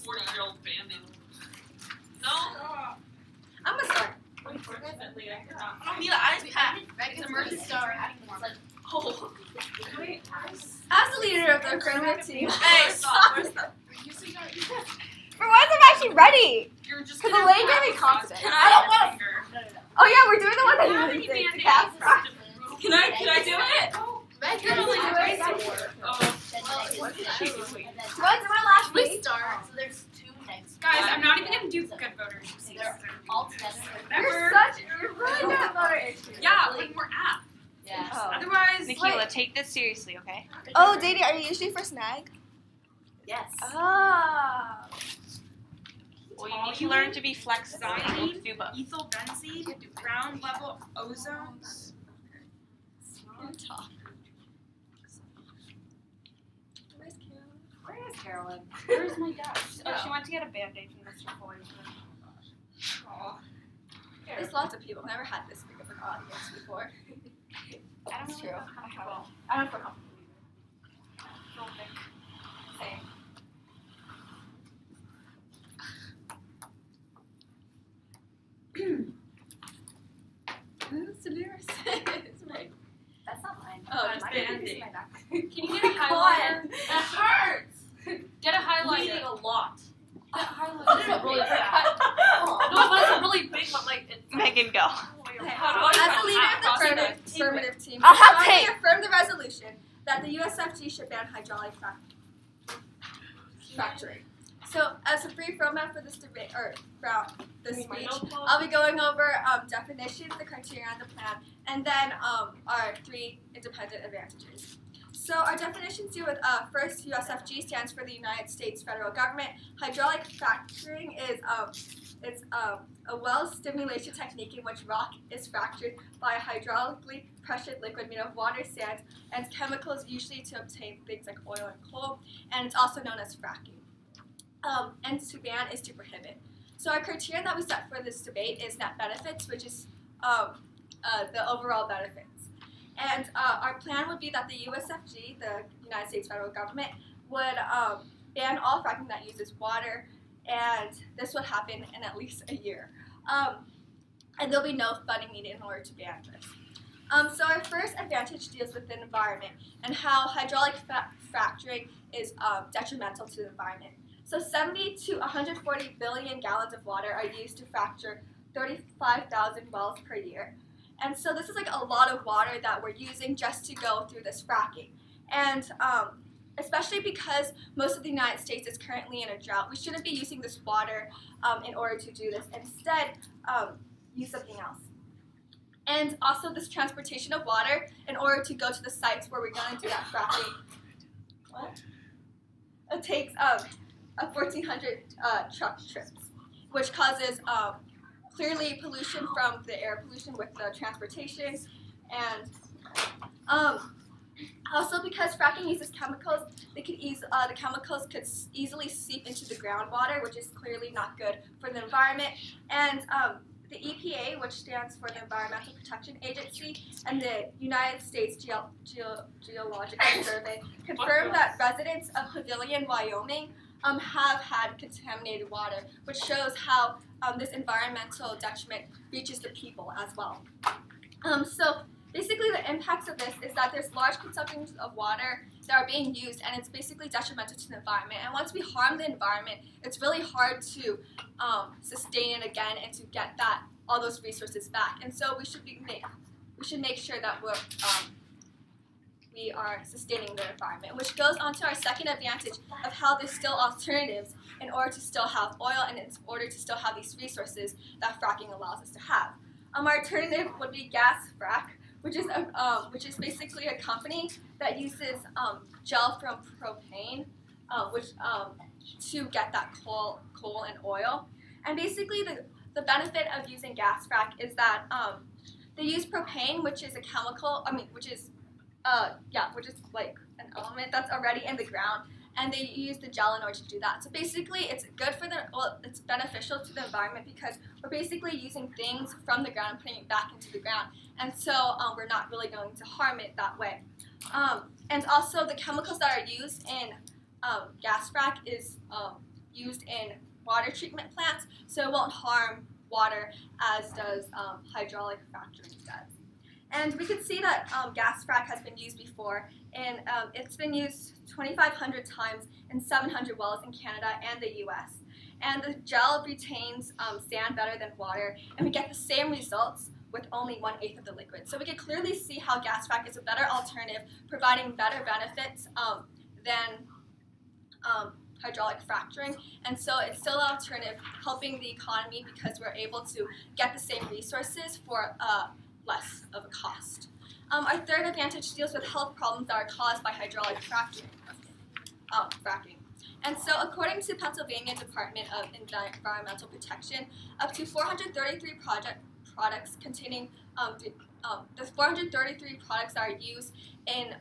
40-year-old bandit. No. I'm gonna start. Unfortunately, I don't need an ice pack. It's emergency star. Oh. As the leader of the affirmative team. Hey, stop. Where's the? For once, I'm actually ready. You're just Because gonna Elaine have gave me a confidence. Can I don't want want. Oh yeah, we're doing the one that How you many did. band-aids? Can I do it? Carolyn, When's my last We week? start, so there's 2 next. Guys, I'm not even gonna do good voters. They're all together. You're really good at voter issues. Yeah, when we're at. Yeah. Oh. Otherwise, Nikhila, take this seriously, okay? Oh, Dady, are you usually for snag? Yes. Ah. Well, you need to learn to be flexible and able to do both. ethyl benzene, ground level ozones. Where is Carolyn? Where's my desk? Oh, she went to get a band-aid from Mr. Floyd. There's lots of people. Never had this big of an audience before. I don't It's know. true. I don't feel comfortable either. Same. Who's the lyrics? It's right. That's not mine. Oh, That's my Band-Aid. Can you get a highlighter? It hurts. Get a Bleeding highlighter. a lot. Highlighter. It's a really big No, but it's a really big one. Like it's. Megan, go. As the leader of the affirmative team, I'll have I tape. affirm the resolution that the USFG should ban hydraulic fracturing. So, as a brief roadmap for this debate, or from this speech, I'll be going over definitions, the criteria, and the plan, and then our 3 independent advantages. So, our definitions deal with first, USFG stands for the United States Federal Government. Hydraulic fracturing is it's a well stimulation technique in which rock is fractured by a hydraulically pressured liquid made of water, sand, and chemicals, usually to obtain things like oil and coal, and it's also known as fracking. And to ban is to prohibit. So our criterion that we set for this debate is net benefits, which is the overall benefits. And our plan would be that the USFG, the United States Federal Government, would ban all fracking that uses water, and this would happen in at least a year. And there'll be no funding needed in order to ban this. So our first advantage deals with the environment and how hydraulic fracturing is detrimental to the environment. So 70 to 140 billion gallons of water are used to fracture 35,000 wells per year. And so this is like a lot of water that we're using just to go through this fracking. And especially because most of the United States is currently in a drought, we shouldn't be using this water in order to do this. Instead, use something else. And also this transportation of water in order to go to the sites where we're going to do that fracking. What? It takes 1,400 truck trips, which causes clearly pollution from the air pollution with the transportation, and also because fracking uses chemicals, the chemicals could easily seep into the groundwater, which is clearly not good for the environment. And the EPA, which stands for the Environmental Protection Agency, and the United States Geological Survey confirmed that residents of Pavilion, Wyoming, have had contaminated water, which shows how this environmental detriment reaches the people as well. So basically the impacts of this is that there's large consumptions of water that are being used, and it's basically detrimental to the environment. And once we harm the environment, it's really hard to sustain it again and to get all those resources back. And so we should make sure that we are sustaining the environment, which goes on to our second advantage of how there's still alternatives in order to still have oil and in order to still have these resources that fracking allows us to have. Our alternative would be gas frac, which is basically a company that uses gel from propane, to get that coal and oil. And basically the benefit of using gas frac is that they use propane, which is a chemical, which is like an element that's already in the ground, and they use the gel in order to do that. So basically, it's good for it's beneficial to the environment because we're basically using things from the ground and putting it back into the ground, and so we're not really going to harm it that way. And also, the chemicals that are used in gas frac is used in water treatment plants, so it won't harm water as does hydraulic fracturing does. And we can see that gas frac has been used before, and it's been used 2,500 times in 700 wells in Canada and the US. And the gel retains sand better than water, and we get the same results with only 1/8 of the liquid. So we can clearly see how gas frac is a better alternative, providing better benefits than hydraulic fracturing. And so it's still an alternative, helping the economy because we're able to get the same resources for less of a cost. Our third advantage deals with health problems that are caused by hydraulic fracking. And so according to Pennsylvania Department of Environmental Protection, up to 433 products containing the 433 products that are used in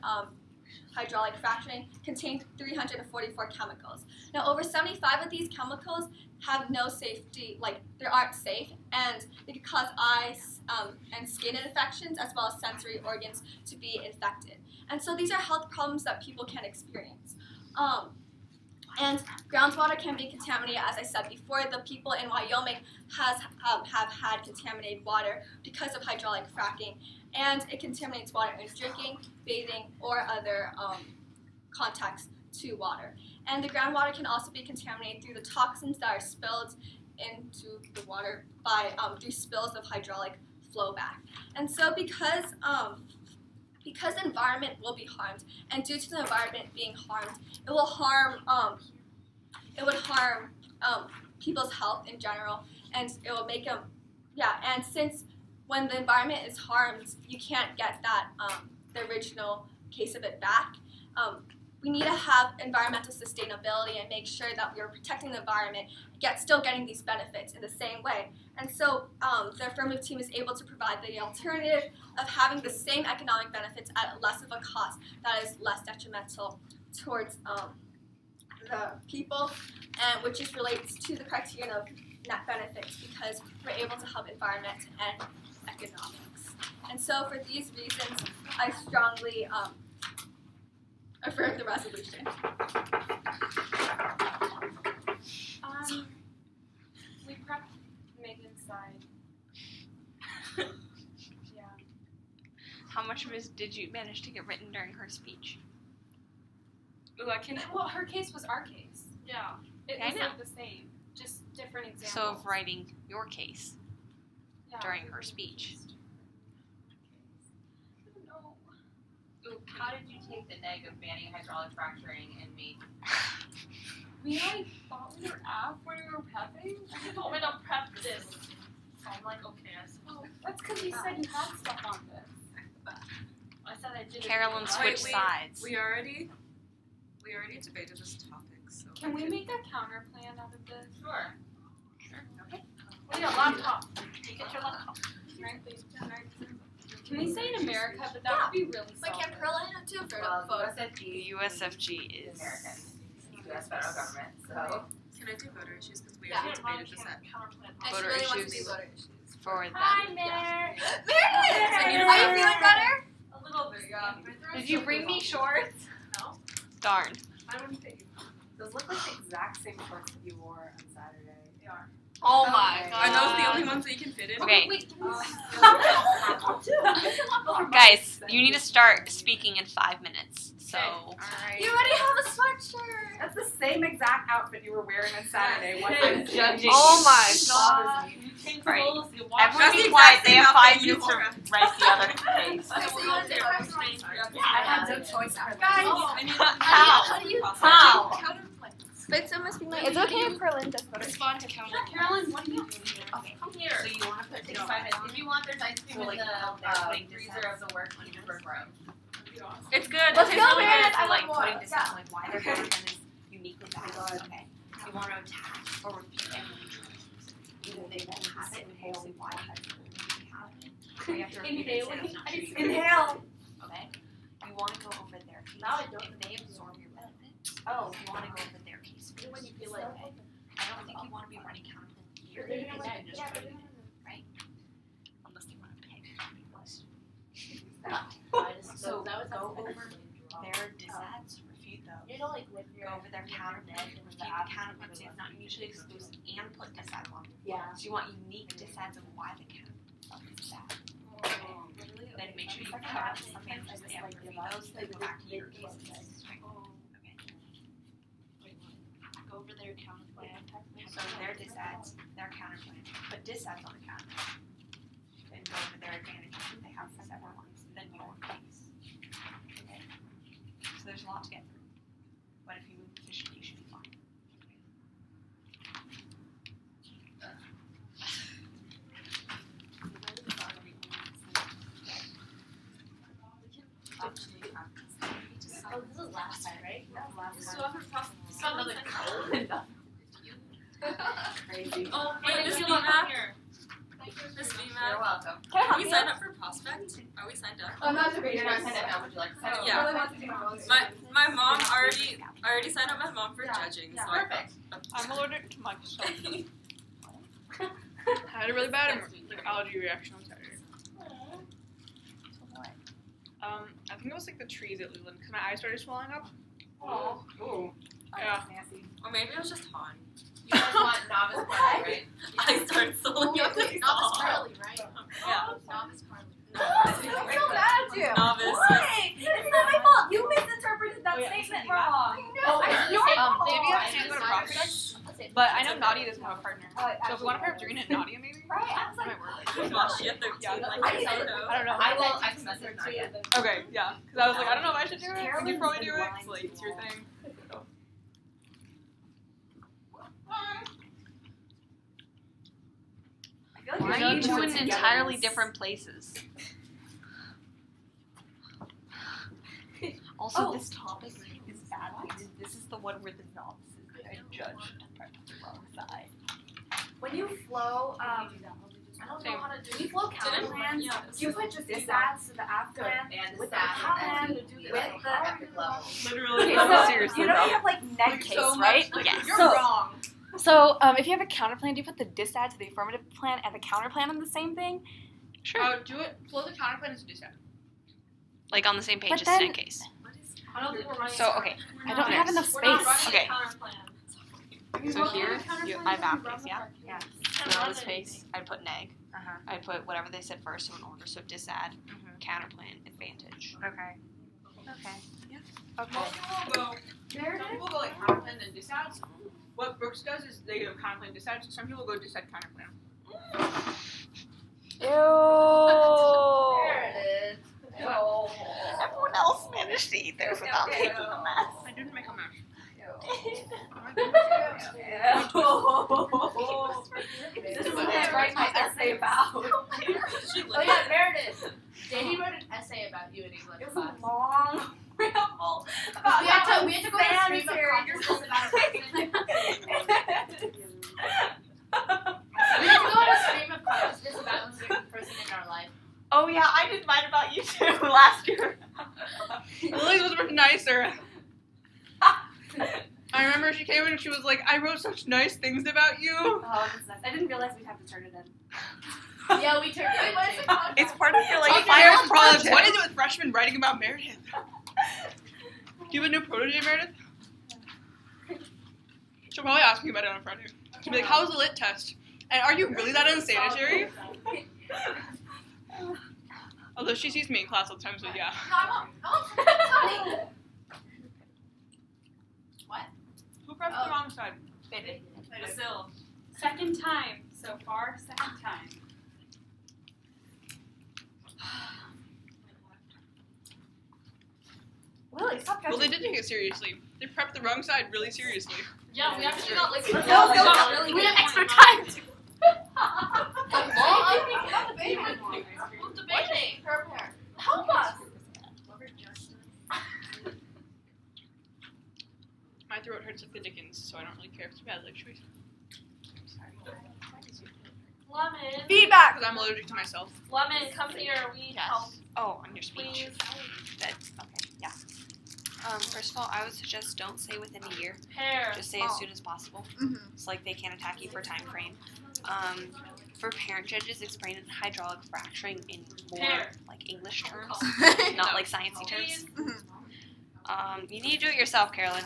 hydraulic fracturing contain 344 chemicals. Now, over 75 of these chemicals have no safety, like they aren't safe, and they can cause eyes and skin infections as well as sensory organs to be infected. And so these are health problems that people can experience. And groundwater can be contaminated, as I said before. The people in Wyoming have had contaminated water because of hydraulic fracking, and it contaminates water in drinking, bathing, or other contacts to water. And the groundwater can also be contaminated through the toxins that are spilled into the water by through spills of hydraulic flowback. And so because the environment will be harmed, and due to the environment being harmed, it will harm people's health in general, and it will make them, and since when the environment is harmed, you can't get that, the original case of it back. We need to have environmental sustainability and make sure that we're protecting the environment, yet still getting these benefits in the same way. And so the affirmative team is able to provide the alternative of having the same economic benefits at less of a cost that is less detrimental towards the people, and which just relates to the criterion of net benefits because we're able to help environment and economics. And so for these reasons, I strongly affirm the resolution. We prepped Meghan's side. Yeah. How much of this did you manage to get written during her speech? Ooh, well, her case was our case. Yeah. It I was know. like the same, just different examples. So of writing your case Yeah. during her speech. Ooh, how did you take the neg of banning hydraulic fracturing in me? We like thought we were app when we were prepping. You told me to prep this. I'm like, okay, I suppose. Oh, that's because you said you had stuff on this. I said I did it. Carolyn switched sides. We already debated this topic, so. Can we make a counter plan out of this? Sure. We need a laptop. You get your laptop. Can we say in America, but that would be really But can selfish. Carolyn do a Well, vote? USFG USFG is is American, U.S. federal government, so. Can I do voter issues, because we Yeah. already debated this at. And she Voter really wants to issues. do voter issues. for them. Hi, Mayor. Meredith! Are you feeling better? A little bit, yeah. Did you bring me shorts? No. Darn. I don't think Those look like the exact same shorts that you wore on Saturday. they are. Oh my Okay. god. Are those the only ones that you can fit in? Okay, Wait. guys, you need to start speaking in 5 minutes. So, Alright. You already have a sweatshirt. That's the same exact outfit you were wearing on Saturday. What's I'm it? judging. oh my Bothers god. me. You change Right. clothes, you wash Everyone That's be the quiet. exact They same have outfit 5 you minutes to wore. write the other case. Okay, so you want to do it? I had no choice. Guys, I need how do you How? But so must be like, it's okay if Carolyn does voter. Respond to counter. Carolyn, what are you doing here? Okay, Come here. so you want to put 5 minutes. If you want, there's ice cream in the freezer of the work room. It's good. Let's Okay, go, so Meredith. I like want more. putting this out, like why their content is uniquely valid. Okay. You want to attach or repeat any either they won't have it, or say why so you have to repeat it. Inhaling. Inhale. Okay. You want to go over their case. Now I don't. If they absorb your benefit, Oh. you want to go over their case first. When you feel like Okay. I don't think you want to be running counter here. They're Because gonna you just yeah, put they're it in, right? Unless they want to pay So So go over their disads, refute those. to like go over their counterpoint, keep the counterpoint so it's not mutually exclusive, and put disads on. Yeah. So you want unique disads of why the counterpoint is that. Then make sure you cover some managers that have to review those, then go back to your cases. Go over their counterplan. So their disads, their counterpoint, put disads on the counterpoint. Then go over their advantages if they have several ones, then your case. Okay. So there's a lot to get through. But if you move efficiently, you should be fine. Oh, this was last time, right? That was last So time. another Crazy. Oh, Wait, Miss Miss Vima? here. Miss You're Vima, welcome. Can I are help we you? signed up for Prospect? Are we signed up? I'm not You're not signed up now. Would you like to sign up? Yeah. Really want to do my voice. My mom already, I already signed up my mom for judging, so I Perfect. I'm allergic to myself. I had a really bad allergy reaction on Saturday. I think it was like the trees at Leland because my eyes started swelling up. Oh. Ooh. Yeah. Nasty. Or maybe it was just hot. You guys want novice party, right? I started swelling up. Novice Carly, right? Yeah. Novice Carly. I'm so mad at you. Novice. Why? It's not my fault. You misinterpreted that Oh, yeah, statement Miss Vima. wrong. Oh, it's it's your fault. Maybe I I can't go to Prospect, but I know Nadia doesn't have a partner. So if we want to pair up Doreen and Nadia, maybe Right? I was that like, might work. Well, she had 13, Yeah. like, I I don't know. I don't know. I can message her too. Okay, yeah. Because I was like, I don't know if I should do it. Carolyn's You probably been do it. lying It's like, to it's your you all. thing. I feel like Why you're are you doing two in togetherness. entirely different places? Also, this topic is bad because this is the one where the novices get judged on the wrong side. when you flow, I don't know how to do when you flow counter Didn't- plans, yeah. you put just this ads to the app plan and with the that top and plan do with that the. epic level. Literally, Okay, so seriously. you know though. you have like neg case, So right? much, like, Yes. You're So- wrong. So, if you have a counter plan, do you put the disad to the affirmative plan and the counter plan on the same thing? Sure. Do it. Flow the counter plan as a disad. Like on the same page But as then- in case. I don't think we're running. So, okay, I don't have enough We're not space. running Okay. a counter plan. So here, I have app yeah? Yeah. So on this face, I'd put neg. Uh-huh. I'd put whatever they said first in order. So disad, counter plan, advantage. Okay. Okay. Okay. Most people go. Some people go like counter plan then disads. What Brooks does is they go counter plan disads. Some people go disad counter plan. Ew. There it is. No. Everyone else managed to eat theirs without making a mess. I didn't make a mess. This is what I write my essay about. Oh yeah, Meredith. Danny wrote an essay about you in English It was class. a long ramble about We had to go to stream of sanitary. consciousness about a person. We had to go on a stream of consciousness about a certain person in our life. Oh yeah, I did mine about you too last year. Lily's was much nicer. I remember she came in and she was like, I wrote such nice things about you. Oh, that's nice. I didn't realize we'd have to turn it in. Yeah, we turned it in. It's part of your like Okay, final what project. is it with freshmen writing about Meredith? Do you have a new protege, Meredith? She'll probably ask me about it on Friday. She'll be like, how was the lit test? And are you really that unsanitary? Although she sees me in class all the time, so yeah. No, I won't. What? Who pressed the wrong side? Basil. Second time so far. Second time. Willie, stop Well, judging. they did take it seriously. They prepped the wrong side really seriously. Yeah, we actually got like. Let's go, we go, got go. really We good have extra points. time. Who's debating? Prepare. Help us. My throat hurts like the Dickens, so I don't really care if it's bad like choice. Lemon. Feedback. Because I'm allergic to myself. Lemon, come here. We need help, Oh, on your speech. please. That's okay. Yeah. First of all, I would suggest don't say within a year. Pear. Just say as soon as possible. It's like they can't attack you for time frame. For parent judges, explain hydraulic fracturing in more Pear. like English terms, not like sciencey terms. You need to do it yourself, Carolyn.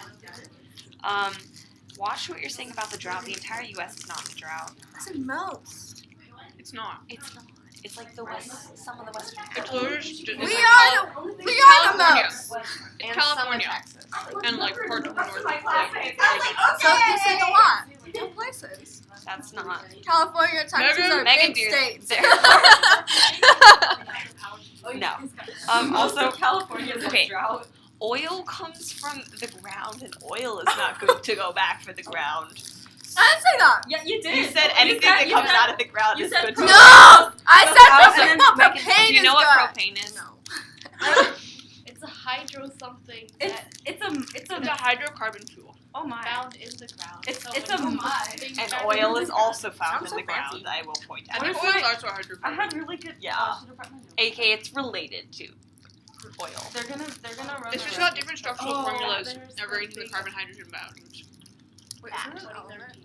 Watch what you're saying about the drought. The entire U.S. is not in a drought. I said most. It's not. It's not. It's like the west, some of the western. It's literally just We are the most. And California. some of Texas. And like parts of the north. So you're saying a lot. Two places. That's not. California, Texas are Megan, big dear. states. No. Also, California's okay. in drought. oil comes from the ground, and oil is not good to go back for the ground. I didn't say that. Yeah, you did. You said anything that comes out of the ground you is said good to pro- go. No! I said Also, something about Megan, propane do you know is what good. propane is? No. It's a hydro something It's that it's a It's a hydrocarbon fuel. oh my. found in the ground. It's- So it's when a you mud. things And back oil in is the also found Sounds in the so fancy. ground, I will point I out. think Honestly, oil is also a hydrocarbon. I had really good. Yeah. I should have brought my notes. AK, it's related to oil. They're gonna run. It's the just rest got of different it. structural Oh, formulas there's arranged in the something- carbon-hydrogen bonds. Wait, isn't it an element?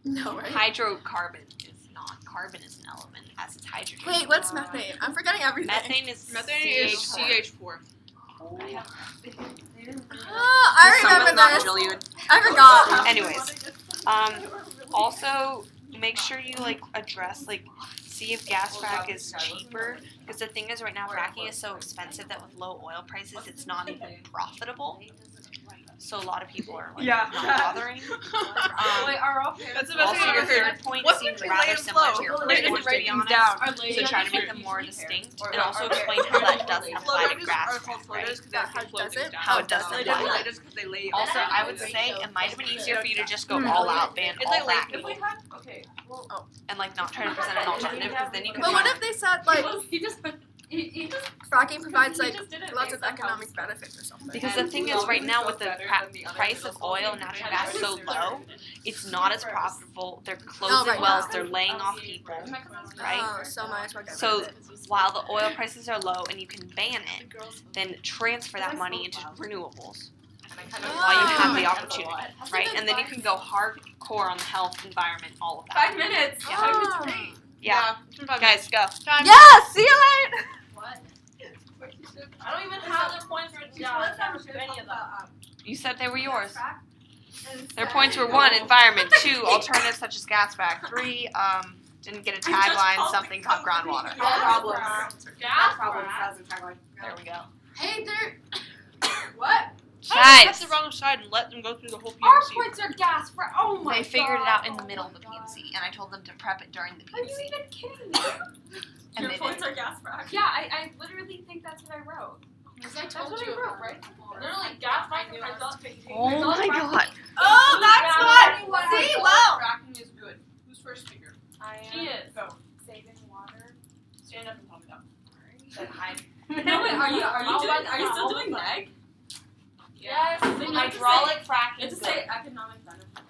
No, right? Hydrocarbon is not. Carbon is an element. It has its hydrogen. Wait, what's methane? I'm forgetting everything. Methane is Methane is CH4. CH4. Oh, I Some is remember not this. dilute. I forgot. Anyways, also make sure you like address like see if gas frac is cheaper, because the thing is right now fracking is so expensive that with low oil prices it's not even profitable. So a lot of people are like Yeah. not bothering. Wait, are all That's the best thing Also, I've your ever heard. third point What's seems between rather lay and similar to flow? your Lay first and one, to write be these honest. down. So try to make them more distinct, and also explain how that doesn't Flow apply to gauges grass are called frac, flow right? gauges because they actually flow does things it? down. How it doesn't Lay apply. gauges because they lay. Also, I would say it might have been easier for you to just go all out, ban It's all like late. fracking, If we had okay, well, and like not try to present an alternative, because then you could But what if they said like he just fracking provides like just did it lots based of on economic benefits or something? Because the thing is, right now with the price of oil and natural gas so low, it's not as profitable. They're closing right wells, now. they're laying off people, right? Oh, so might as well get So rid of it. while the oil prices are low and you can ban it, then transfer that money into renewables while you have the opportunity, right? And then you can go hardcore on the health, environment, all of that. 5 minutes. Oh. Yeah, it's been 5 guys, go. Time. Yeah, see you later. What? I don't even have the points written down. I never do any of that. You said they were yours. Their points were 1, environment, 2, alternatives such as gas frac, 3, didn't get a tagline, something called groundwater. Gas Problems frac. has a tagline. There we go. Hey, they're What? I Guys, pressed the wrong side and let them go through the whole Our PMC. points are gas frac. Oh my god. they figured it out in the middle of the PNC, and I told them to prep it during the Are you PNC. even kidding me? And Your they points did. are gas frac. Yeah, I literally think that's what I wrote. because I That's told what you I wrote, about right? before. Literally gas frac and results. Oh my god. Oh, that's what. See, well. Fracking is good. Who's first speaker? He is. Go. Saving water. Stand up and pump it up. No, wait, are you still doing neg? Yes. Hydraulic fracking It's is to good. say economic benefits.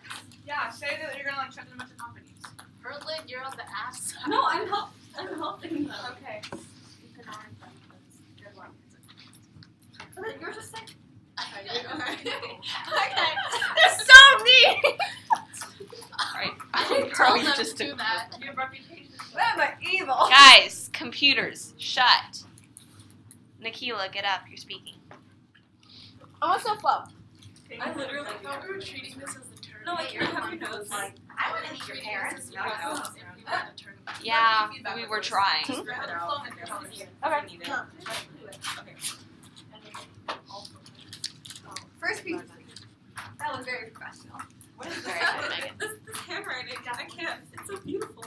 Yeah, say that you're gonna like shut them into companies. Berlin, you're on the ass. No, I'm helping them. Okay. Economic benefits. Good one. You're just saying. Okay. They're so neat. Alright. I didn't Girl, tell you them just to do did- that. Your reputation. What am I evil? Guys, computers, shut. Nikhila, get up. You're speaking. I'm also flow. I literally thought we were treating this as the turn. No, like you have your notes. I want to meet your parents. Yeah, we were trying. First piece. That was very professional. What is Very this? good, Megan. This handwriting, I can't. It's so beautiful.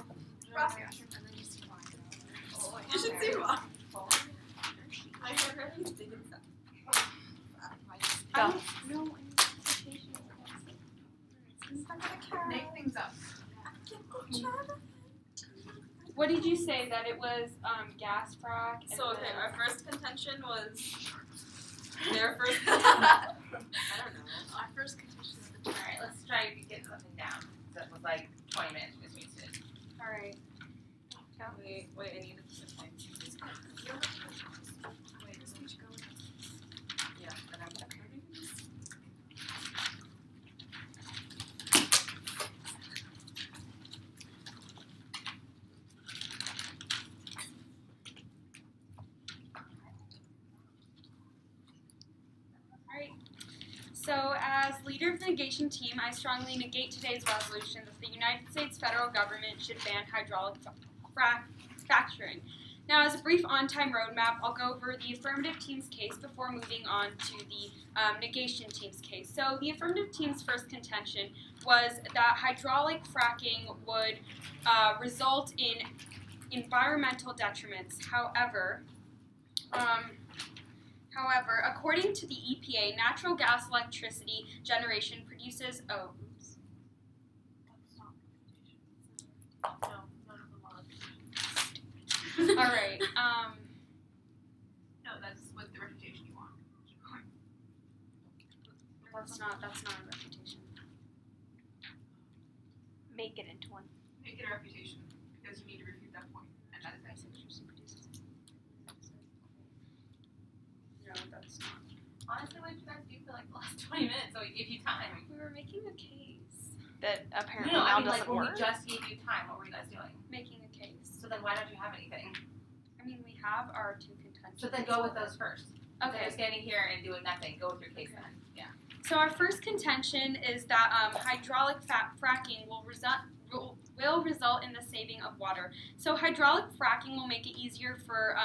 You should see mine. My handwriting is big and fat. Go. Make things up. What did you say? That it was gas frac? And So okay, then- our first contention was their first. I don't know. Our first condition of the turn. Alright, let's try to get something down. That was like 20 minutes just wasted. Alright. Wait, I need to put my Yeah, and I'm So, as leader of the negation team, I strongly negate today's resolution that the United States federal government should ban hydraulic fracturing. Now, as a brief on-time roadmap, I'll go over the affirmative team's case before moving on to the negation team's case. So, the affirmative team's first contention was that hydraulic fracking would result in environmental detriments. However, according to the EPA, natural gas electricity generation produces. Oh, oops. All right. No, that's what the reputation you want. That's not a reputation. Make it into one. Make it a reputation because you need to refute that point, and that is it. No, that's not. Honestly, what did you guys do for like the last 20 minutes? So we gave you time. We were making a case. That apparently No, now I mean doesn't like when work. we just gave you time, what were you guys doing? Making a case. So then why don't you have anything? I mean, we have our two contentions. So then go with those first. Instead Okay. of standing here and doing nothing, go with your case then. Yeah. So our first contention is that hydraulic fracking will result in the saving of water. So hydraulic fracking will make it easier for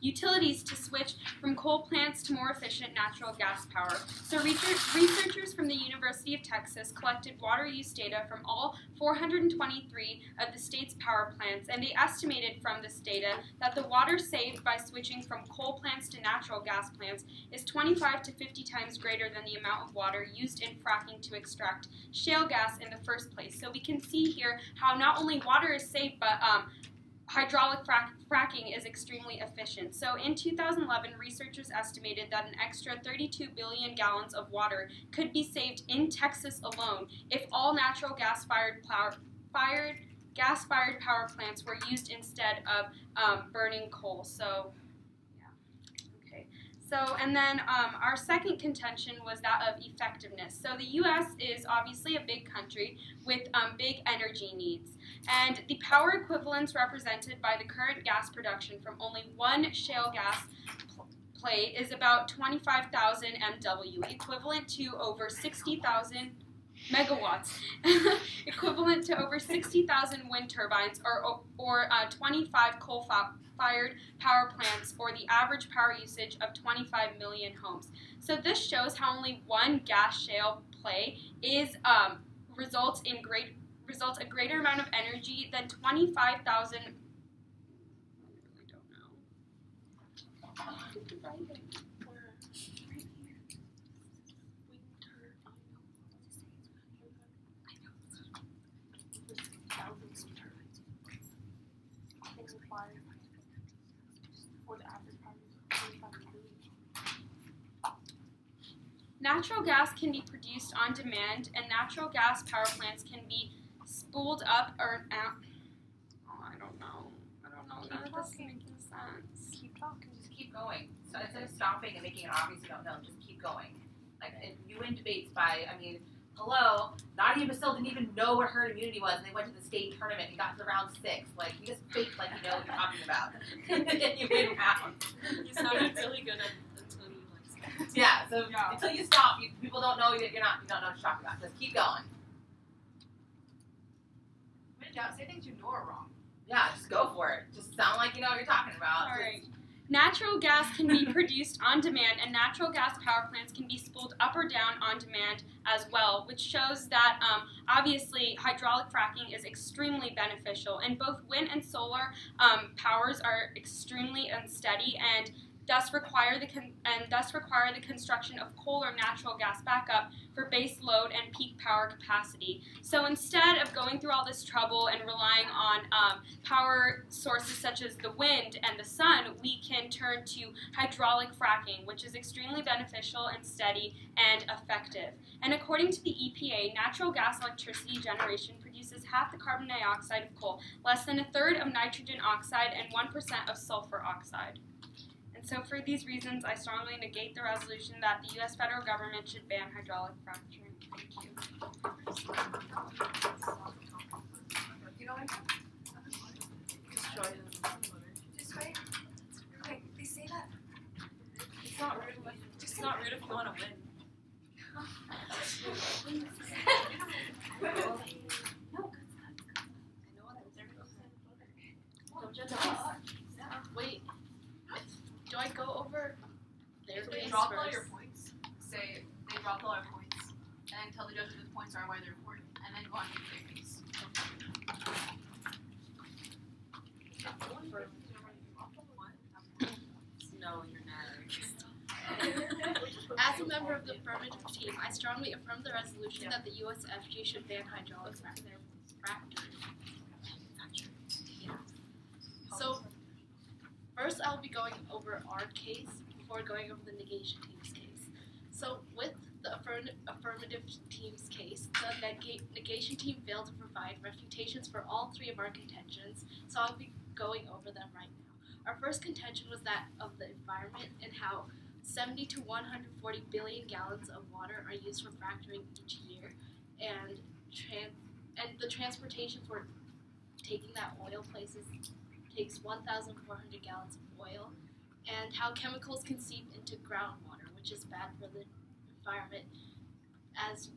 utilities to switch from coal plants to more efficient natural gas power. So researchers from the University of Texas collected water use data from all 423 of the state's power plants, and they estimated from this data that the water saved by switching from coal plants to natural gas plants is 25 to 50 times greater than the amount of water used in fracking to extract shale gas in the first place. So we can see here how not only water is saved, but hydraulic fracking is extremely efficient. So in 2011, researchers estimated that an extra 32 billion gallons of water could be saved in Texas alone if all natural gas-fired power plants were used instead of burning coal. So, yeah, okay. So, and then our second contention was that of effectiveness. So the U.S. is obviously a big country with big energy needs. And the power equivalents represented by the current gas production from only one shale gas play is about 25,000 MW, equivalent to over 60,000 megawatts, equivalent to over 60,000 wind turbines or 25 coal-fired power plants, or the average power usage of 25 million homes. So this shows how only one gas shale play results a greater amount of energy than 25,000. I really don't know. Natural gas can be produced on demand, and natural gas power plants can be spooled up or out. Oh, I don't know. None of this is making sense. Keep talking. Just keep going. So instead of stopping and making it obvious you don't know, just keep going. Like, if you win debates by, hello, Nadia Basil didn't even know what herd immunity was, and they went to the state tournament and got to round 6. Like, you just fake like you know what you're talking about. And then you win rounds. You sounded really good until you stopped. Yeah, so until you stop, people don't know you don't know what you're talking about. Just keep going. Say things you know are wrong. Yeah, just go for it. Just sound like you know what you're talking about. All right. Natural gas can be produced on demand, and natural gas power plants can be spooled up or down on demand as well, which shows that obviously hydraulic fracking is extremely beneficial, and both wind and solar powers are extremely unsteady and thus require the construction of coal or natural gas backup for base load and peak power capacity. So instead of going through all this trouble and relying on power sources such as the wind and the sun, we can turn to hydraulic fracking, which is extremely beneficial and steady and effective. And according to the EPA, natural gas electricity generation produces half the carbon dioxide of coal, less than a third of nitrogen oxide, and 1% of sulfur oxide. And so for these reasons, I strongly negate the resolution that the U.S. federal government should ban hydraulic fracturing. Thank you. Just wait. Wait, they say that not rude if you want to win. Wait, do I go over their So they case drop all first? your points. Say they drop all our points, and then tell the judge what the points are, why they're important, and then go on to their case. No, you're not. As a member of the affirmative team, I strongly affirm the resolution that the USFG should ban hydraulic fracturing. So, first I'll be going over our case before going over the negation team's case. So, with the affirmative team's case, the negation team failed to provide refutations for all three of our contentions, so I'll be going over them right now. Our first contention was that of the environment and how 70 to 140 billion gallons of water are used for fracturing each year, and the transportation for taking that oil places takes 1,400 gallons of oil, and how chemicals can seep into groundwater, which is bad for the environment, as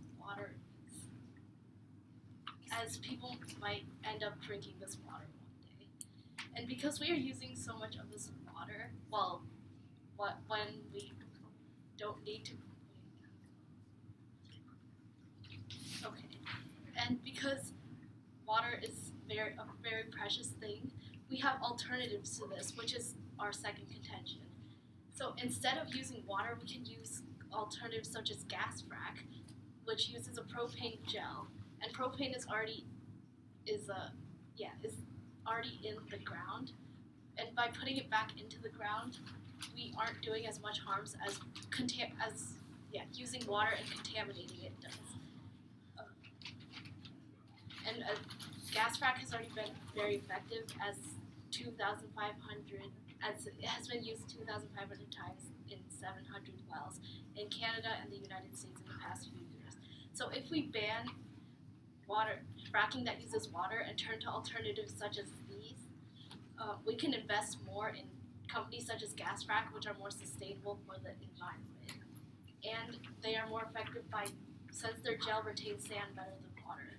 people might end up drinking this water one day. And because we are using so much of this water, when we don't need to. Okay. And because water is a very precious thing, we have alternatives to this, which is our second contention. So instead of using water, we can use alternatives such as gas frac, which uses a propane gel, and propane is already in the ground, and by putting it back into the ground, we aren't doing as much harms as using water and contaminating it does. And gas frac has already been very effective, as it has been used 2,500 times in 700 wells in Canada and the United States in the past few years. So if we ban fracking that uses water and turn to alternatives such as these, we can invest more in companies such as gas frac, which are more sustainable for the environment, and they are more effective since their gel retains sand better than water.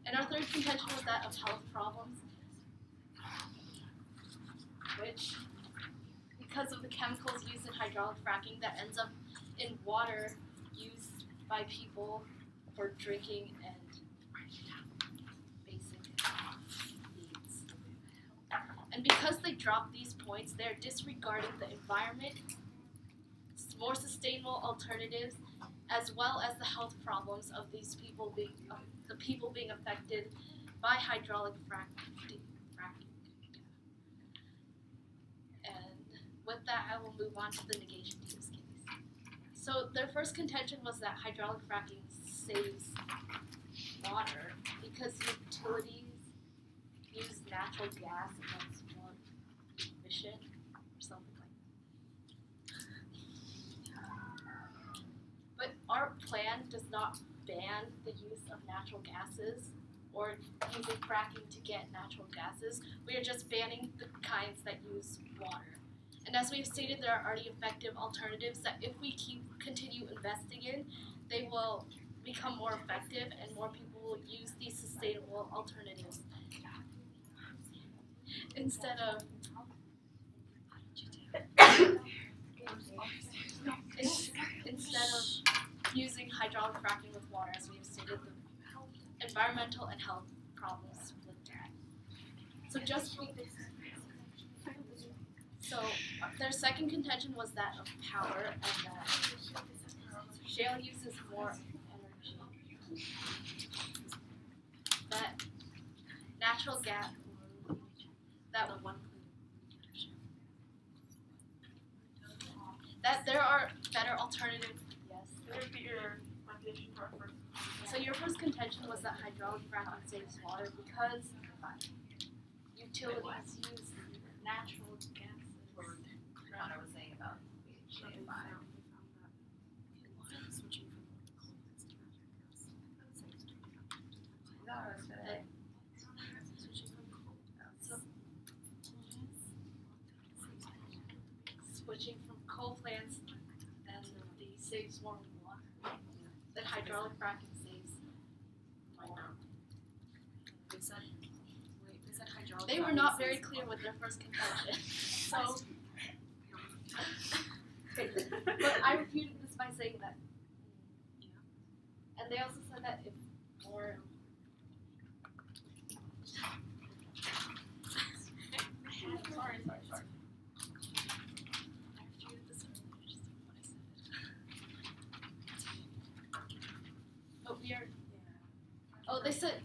And our third contention was that of health problems, which, because of the chemicals used in hydraulic fracking, that ends up in water used by people for drinking and basic needs. And because they drop these points, they're disregarding the environment, more sustainable alternatives, as well as the health problems of these people being affected by hydraulic fracking. And with that, I will move on to the negation team's case. So their first contention was that hydraulic fracking saves water because utilities use natural gas and that's more efficient or something like that. But our plan does not ban the use of natural gases or using fracking to get natural gases. We are just banning the kinds that use water. And as we've stated, there are already effective alternatives that if we continue investing in, they will become more effective and more people will use these sustainable alternatives. Instead of using hydraulic fracking with water, as we have stated, the environmental and health problems with that. So their second contention was that of power, and that shale uses more energy. That natural gas, that there are better alternatives. Yes. So your first contention was that hydraulic fracking saves water because utilities use natural gases. What I was saying about switching from coal plants and the saves more water. That hydraulic fracking saves water. They said hydraulic. They were not very clear with their first contention. So, but I refuted this by saying that. And they also said that if more. Sorry. I refuted this earlier, just what I said. But we are. Oh, they said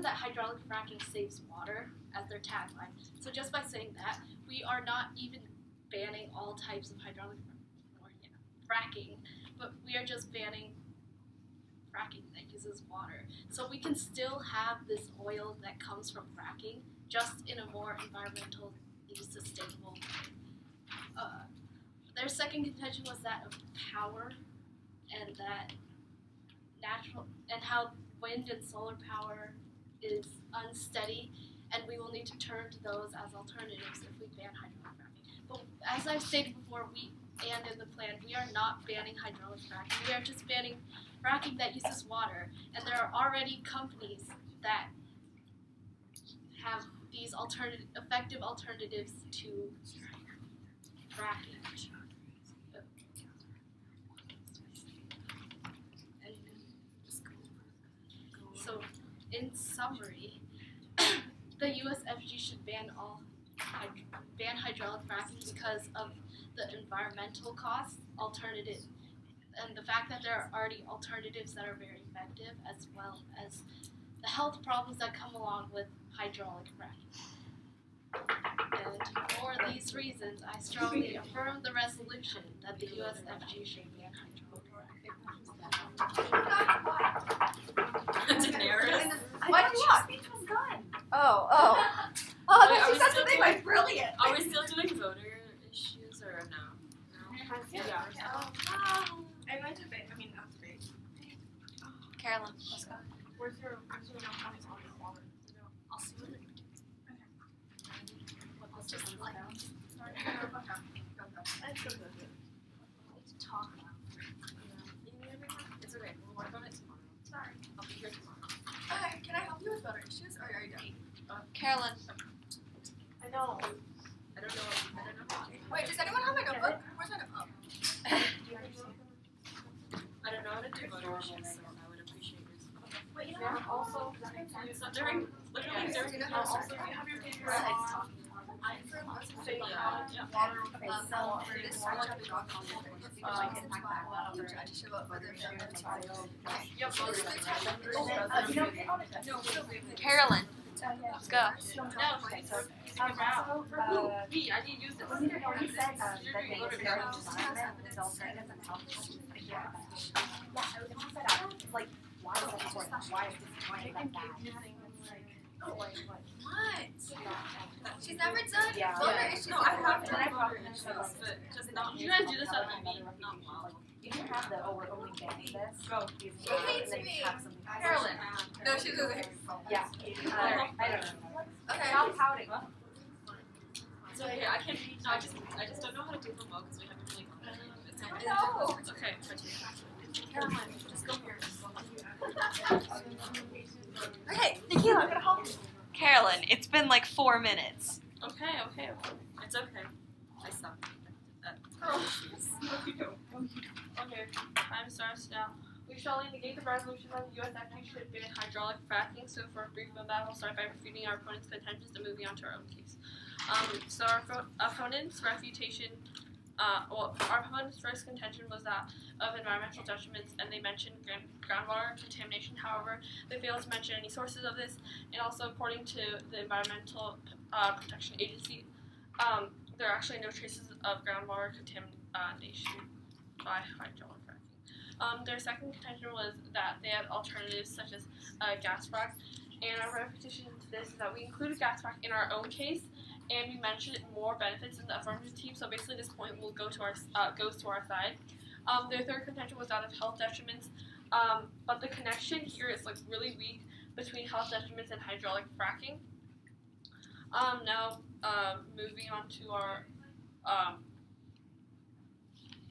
that hydraulic fracking saves water as their tagline. So just by saying that, we are not even banning all types of hydraulic fracking, but we are just banning fracking that uses water. So we can still have this oil that comes from fracking, just in a more environmentally sustainable way. Their second contention was that of power, and that natural, and how wind and solar power is unsteady, and we will need to turn to those as alternatives if we ban hydraulic fracking. But as I've stated before, and in the plan, we are not banning hydraulic fracking. We are just banning fracking that uses water, and there are already companies that have these effective alternatives to fracking. So, in summary, the USFG should ban hydraulic fracking because of the environmental costs, and the fact that there are already alternatives that are very effective, as well as the health problems that come along with hydraulic fracking. And for these reasons, I strongly affirm the resolution that the USFG should ban hydraulic fracking. Daenerys. Why did you walk? Oh, Wait, are that's we that's still the thing. doing- Like brilliant. Are we still doing voter issues or no? Yeah. I went to debate. I mean, not debate. Carolyn, let's go. Where's your comments on the water? I'll see you later. Talk about. It's okay. We'll work on it tomorrow. Sorry. I'll be here tomorrow. Okay, can I help you with voter issues, or are you done? Carolyn, I know. I don't know how to. Wait, does anyone have my notebook? Where's my notebook? I don't know how to do voter issues, so I would appreciate your support. But you know, also, During literally during the also, if you have your paper on, I'm from say water Carolyn, let's go. Me, I need to use this. What? She's never done voter issues. No, I have done voter issues, but just not. You guys do this at the meeting. Not well. You can have the, we're only banning this. She hates me. Carolyn. No, she doesn't. Yeah. I don't know. Okay. Stop pouting. It's okay. I can. No, I just don't know how to do them well because we haven't really gone through them. No. It's okay. Continue. Carolyn, just go here. Okay, Nikhila, I'm gonna help you. Carolyn, it's been like 4 minutes. Okay. It's okay. I suck. Okay, time starts now. We shall negate the resolution that the USFG should ban hydraulic fracking. So for a brief of that, we'll start by refuting our opponent's contentions and moving on to our own case. So our opponent's refutation, our opponent's first contention was that of environmental detriments, and they mentioned groundwater contamination. However, they failed to mention any sources of this, and also according to the Environmental Protection Agency, there are actually no traces of groundwater contamination by hydraulic fracking. Their second contention was that they had alternatives such as gas frac, and our repetition to this is that we included gas frac in our own case, and we mentioned more benefits in the affirmative team. So basically, this point will go to our goes to our side. Their third contention was that of health detriments, but the connection here is like really weak between health detriments and hydraulic fracking. Now moving on to our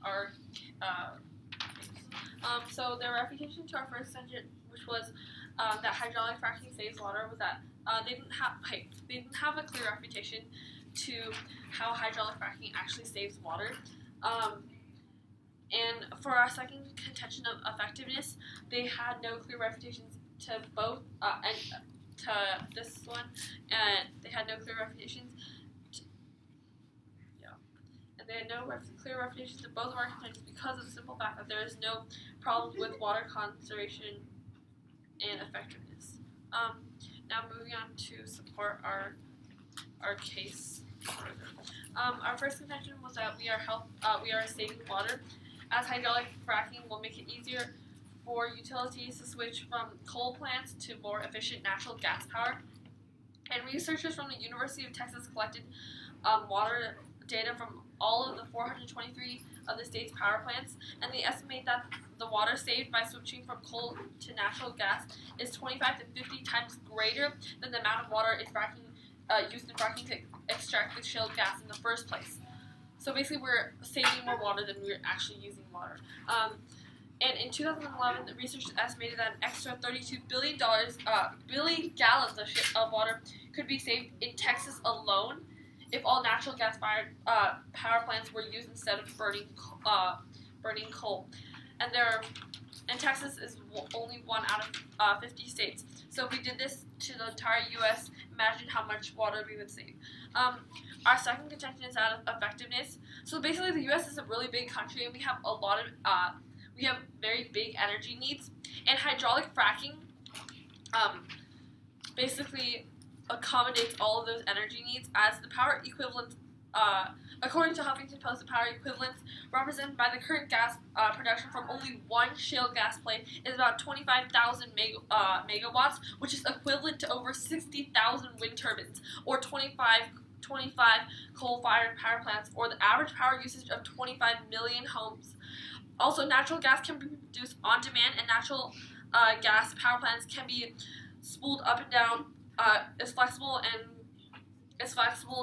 our so their refutation to our first engine, which was that hydraulic fracking saves water, was that they didn't have a clear refutation to how hydraulic fracking actually saves water. And for our second contention of effectiveness, they had no clear refutations to both and to this one, and they had no clear refutations. And they had no clear refutations to both of our contentions because of the simple fact that there is no problems with water conservation and effectiveness. Now moving on to support our case further. Our first contention was that we are saving water, as hydraulic fracking will make it easier for utilities to switch from coal plants to more efficient natural gas power. And researchers from the University of Texas collected water data from all of the 423 of the state's power plants, and they estimate that the water saved by switching from coal to natural gas is 25 to 50 times greater than the amount of water used in fracking to extract the shale gas in the first place. So basically, we're saving more water than we're actually using water. And in 2011, the researchers estimated that an extra $32 billion gallons of water could be saved in Texas alone if all natural gas-fired power plants were used instead of burning coal. And Texas is only one out of 50 states. So if we did this to the entire U.S., imagine how much water we would save. Our second contention is that of effectiveness. So basically, the U.S. is a really big country, and we have a lot of we have very big energy needs. And hydraulic fracking basically accommodates all of those energy needs, as the power equivalent, according to Huffington Post, the power equivalents represented by the current gas production from only one shale gas play is about 25,000 megawatts, which is equivalent to over 60,000 wind turbines, or 25 coal-fired power plants, or the average power usage of 25 million homes. Also, natural gas can be produced on demand, and natural gas power plants can be spooled up and down. Is flexible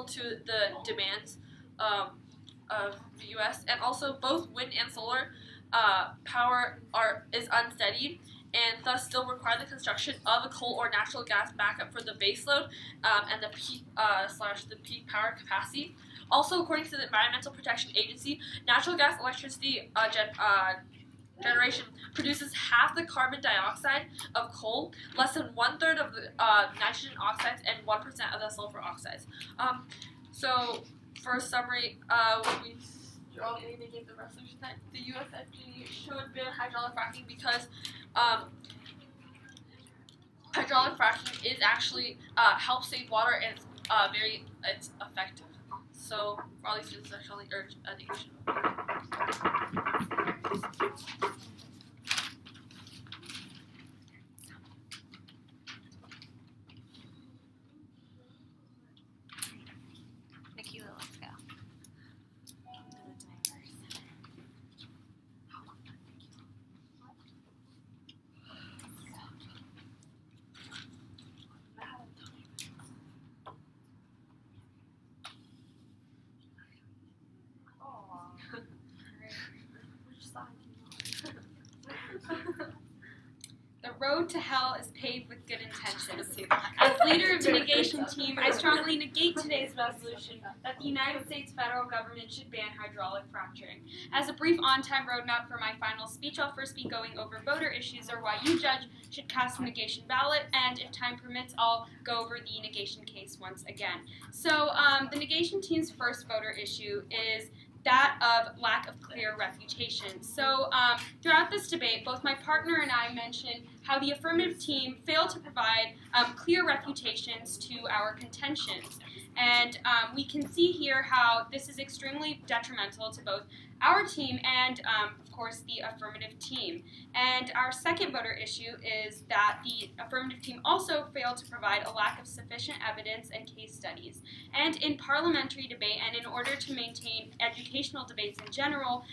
to the demands of the U.S. And also, both wind and solar power is unsteady, and thus still require the construction of a coal or natural gas backup for the baseload and the peak the peak power capacity. Also, according to the Environmental Protection Agency, natural gas electricity generation produces half the carbon dioxide of coal, less than 1/3 of the nitrogen oxides, and 1% of the sulfur oxides. So, for a summary, we strongly negate the resolution that the U.S. FDA should ban hydraulic fracking because hydraulic fracking is actually helps save water, and it's effective. So, for all these reasons, I strongly urge a negation. Nikhila, let's go. The road to hell is paved with good intentions. As leader of the negation team, I strongly negate today's resolution that the United States federal government should ban hydraulic fracturing. As a brief on-time roadmap for my final speech, I'll first be going over voter issues, or why you, judge, should cast a negation ballot, and if time permits, I'll go over the negation case once again. So the negation team's first voter issue is that of lack of clear refutation. So throughout this debate, both my partner and I mentioned how the affirmative team failed to provide clear refutations to our contentions. And we can see here how this is extremely detrimental to both our team and, of course, the affirmative team. And our second voter issue is that the affirmative team also failed to provide a lack of sufficient evidence and case studies. And in parliamentary debate, and in order to maintain educational debates in general,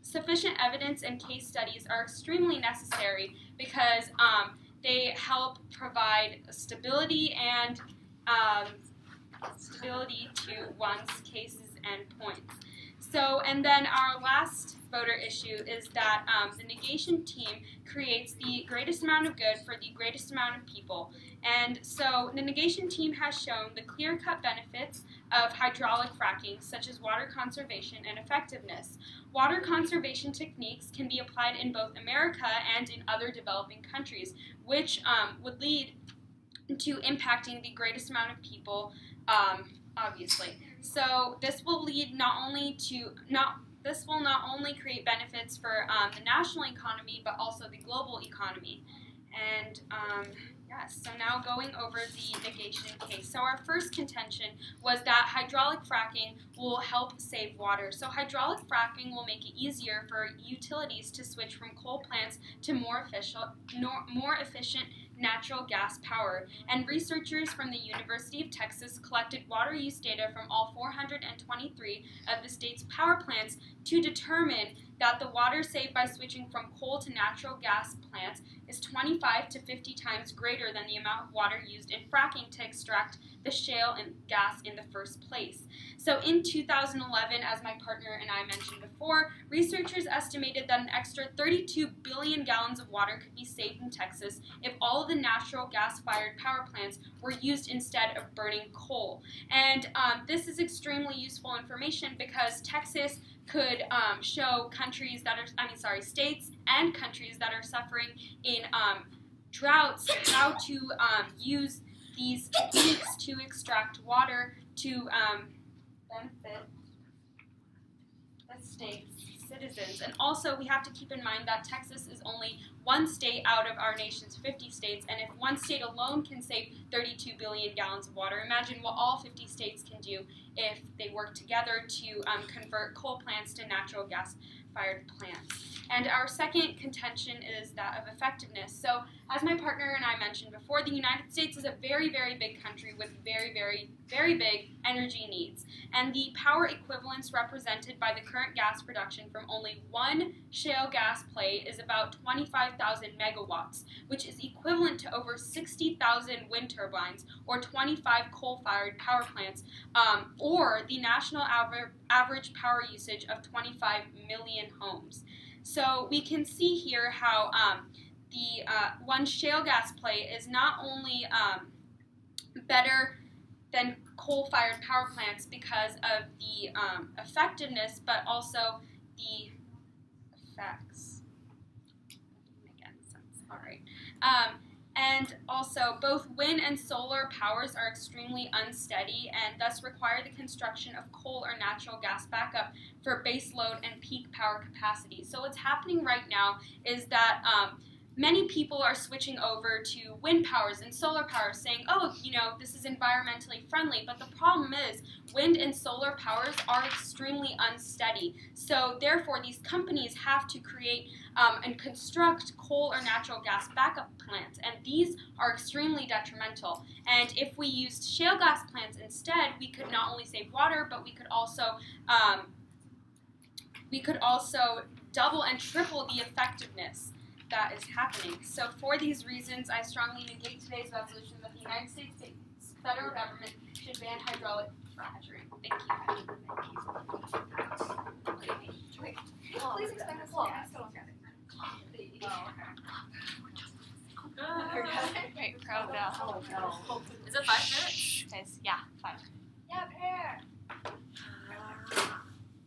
sufficient evidence and case studies are extremely necessary because they help provide stability and stability to one's cases and points. So, and then our last voter issue is that the negation team creates the greatest amount of good for the greatest amount of people. And so the negation team has shown the clear-cut benefits of hydraulic fracking, such as water conservation and effectiveness. Water conservation techniques can be applied in both America and in other developing countries, which would lead to impacting the greatest amount of people, obviously. So this will lead this will not only create benefits for the national economy, but also the global economy. And yes, so now going over the negation case. So our first contention was that hydraulic fracking will help save water. So hydraulic fracking will make it easier for utilities to switch from coal plants to more efficient natural gas power. And researchers from the University of Texas collected water use data from all 423 of the state's power plants to determine that the water saved by switching from coal to natural gas plants is 25 to 50 times greater than the amount of water used in fracking to extract the shale and gas in the first place. So in 2011, as my partner and I mentioned before, researchers estimated that an extra 32 billion gallons of water could be saved in Texas if all of the natural gas-fired power plants were used instead of burning coal. And this is extremely useful information because Texas could show states and countries that are suffering in droughts how to use these techniques to extract water to benefit the state's citizens. And also, we have to keep in mind that Texas is only one state out of our nation's 50 states, and if one state alone can save 32 billion gallons of water, imagine what all 50 states can do if they work together to convert coal plants to natural gas-fired plants. And our second contention is that of effectiveness. So, as my partner and I mentioned before, the United States is a very, very big country with very, very, very big energy needs. And the power equivalence represented by the current gas production from only one shale gas play is about 25,000 megawatts, which is equivalent to over 60,000 wind turbines or 25 coal-fired power plants, or the national average power usage of 25 million homes. So we can see here how the one shale gas play is not only better than coal-fired power plants because of the effectiveness, but also the effects. Make any sense? All right. And also, both wind and solar powers are extremely unsteady and thus require the construction of coal or natural gas backup for base load and peak power capacity. So what's happening right now is that many people are switching over to wind powers and solar powers, saying, oh, this is environmentally friendly. But the problem is wind and solar powers are extremely unsteady. So therefore, these companies have to create and construct coal or natural gas backup plants, and these are extremely detrimental. And if we used shale gas plants instead, we could not only save water, but we could also double and triple the effectiveness that is happening. So for these reasons, I strongly negate today's resolution that the United States federal government should ban hydraulic fracturing. Thank you. Please explain this law. Right, crowd now. Is it 5 minutes? Guys, yeah, 5. Yeah, pear.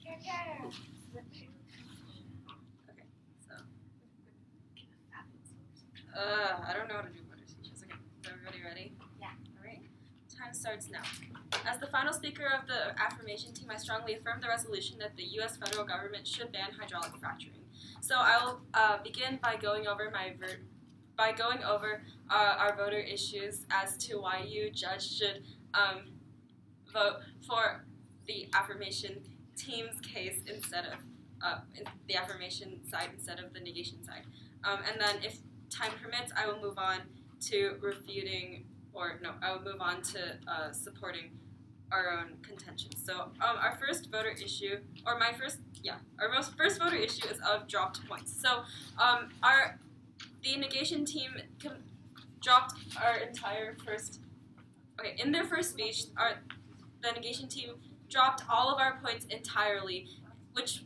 Pear. I don't know how to do butter speeches. Okay, is everybody ready? Yeah. Alright. Time starts now. As the final speaker of the affirmation team, I strongly affirm the resolution that the U.S. federal government should ban hydraulic fracturing. So I will begin by going over our voter issues as to why you, judge, should vote for the affirmation team's case instead of the affirmation side instead of the negation side. And then if time permits, I will move on to supporting our own contention. So our first voter issue, our first voter issue is of dropped points. So the negation team dropped our entire first. Okay, in their first speech, the negation team dropped all of our points entirely, which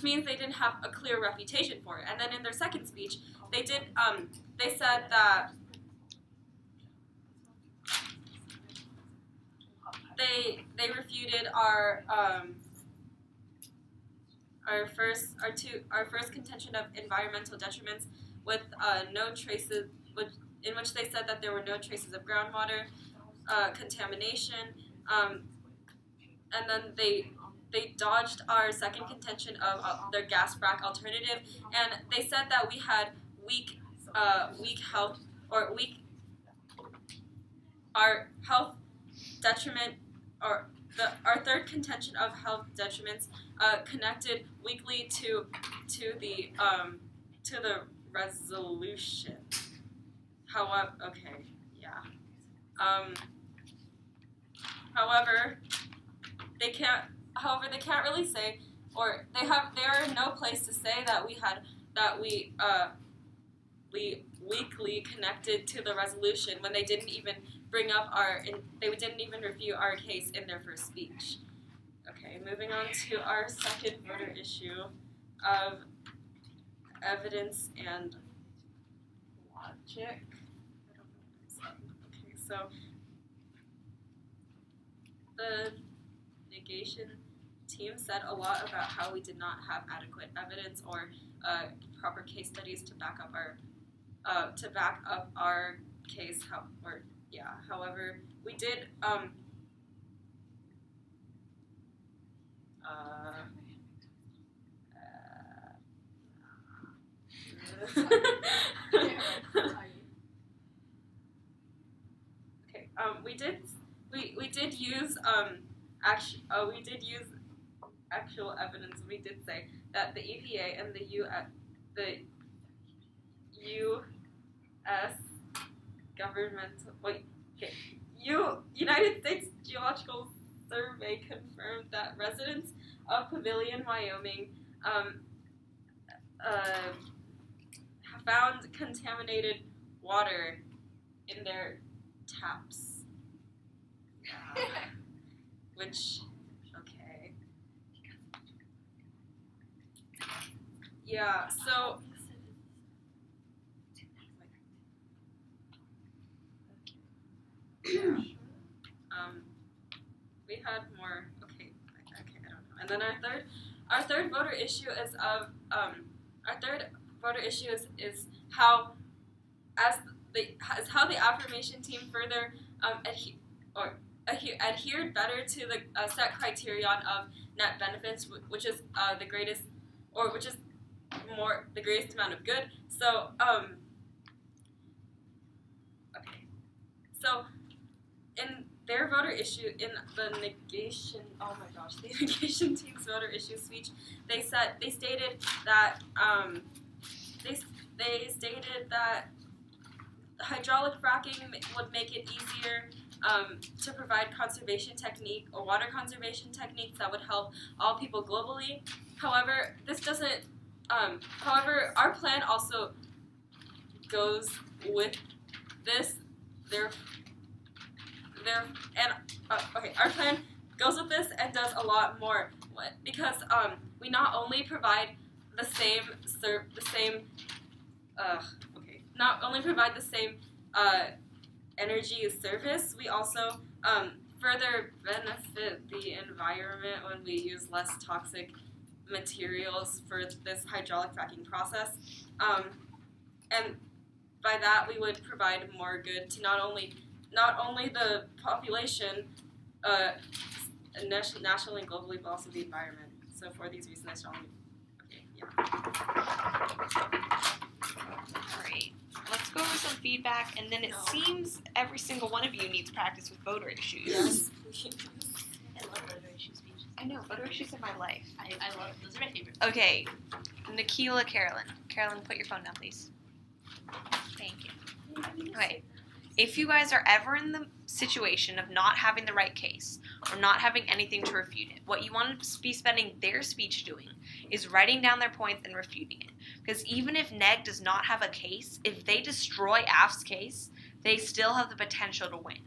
means they didn't have a clear refutation for it. And then in their second speech, they said that they refuted our first contention of environmental detriments with no traces, in which they said that there were no traces of groundwater contamination, and then they dodged our second contention of their gas frac alternative, and they said that we had weak health, or our health detriment, or our third contention of health detriments connected weakly to the resolution. However, However, they can't really say, or they are in no place to say that we weakly connected to the resolution when they didn't even they didn't even review our case in their first speech. Okay, moving on to our second voter issue of evidence and logic. I don't know what I'm saying. Okay, so the negation team said a lot about how we did not have adequate evidence or proper case studies to back up our case. However, we did we did use actual evidence. We did say that the EPA and the U.S. United States Geological Survey confirmed that residents of Pavilion, Wyoming, found contaminated water in their taps. Which, okay. Yeah, so we had more. Okay, I don't know. And then our third voter issue is how the affirmation team further adhered better to the set criterion of net benefits, which is the greatest amount of good. So So in their voter issue, in the negation team's voter issue speech, they stated that hydraulic fracking would make it easier to provide water conservation techniques that would help all people globally. However, this doesn't. However, our plan also goes with this. Our plan goes with this and does a lot more, because we not only provide the same energy service, we also further benefit the environment when we use less toxic materials for this hydraulic fracking process, and by that we would provide more good to not only the population, nationally and globally, but also the environment. So for these reasons, I strongly. Great. Let's go over some feedback, and then it seems every single one of you needs practice with voter issues. Yes. I love voter issue speeches. I know, voter issues in my life. I love it. Those are my favorite. Okay, Nikhila, Carolyn. Carolyn, put your phone down, please. Thank you. Okay. If you guys are ever in the situation of not having the right case or not having anything to refute it, what you want to be spending their speech doing is writing down their points and refuting it. Because even if Neg does not have a case, if they destroy AF's case, they still have the potential to win.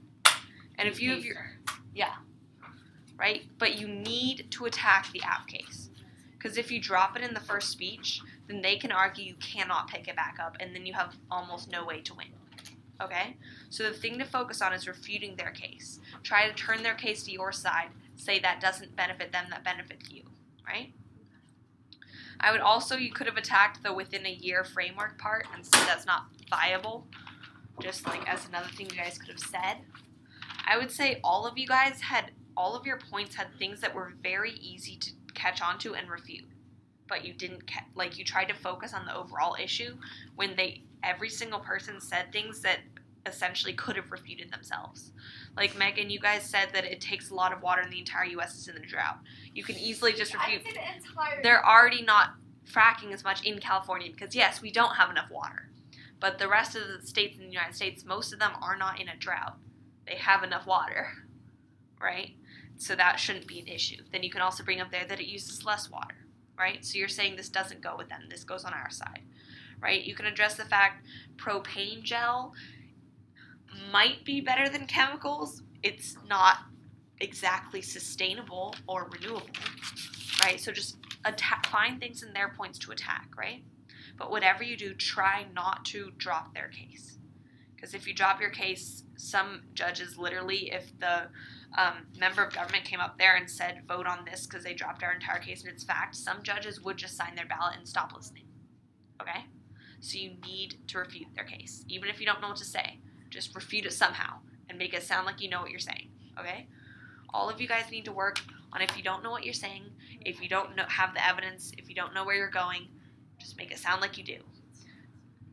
And if you have your... Yeah. right? But you need to attack the app case. Because if you drop it in the first speech, then they can argue you cannot pick it back up, and then you have almost no way to win. Okay? So the thing to focus on is refuting their case. Try to turn their case to your side. Say that doesn't benefit them, that benefits you, right? I would also, you could have attacked the within a year framework part and said that's not viable, just like as another thing you guys could have said. I would say all of your points had things that were very easy to catch on to and refute, but you didn't, you tried to focus on the overall issue when every single person said things that essentially could have refuted themselves. Like Meghan, you guys said that it takes a lot of water and the entire U.S. is in a drought. You can easily just refute. They're already not fracking as much in California because, yes, we don't have enough water. But the rest of the states in the United States, most of them are not in a drought. They have enough water, right? So that shouldn't be an issue. Then you can also bring up there that it uses less water, right? So you're saying this doesn't go with them. This goes on our side, right? You can address the fact propane gel might be better than chemicals. It's not exactly sustainable or renewable, right? So just find things in their points to attack, right? But whatever you do, try not to drop their case. Because if you drop your case, some judges literally, if the member of government came up there and said, vote on this because they dropped our entire case and it's fact, some judges would just sign their ballot and stop listening, okay? So you need to refute their case. Even if you don't know what to say, just refute it somehow and make it sound like you know what you're saying, okay? All of you guys need to work on if you don't know what you're saying, if you don't have the evidence, if you don't know where you're going, just make it sound like you do.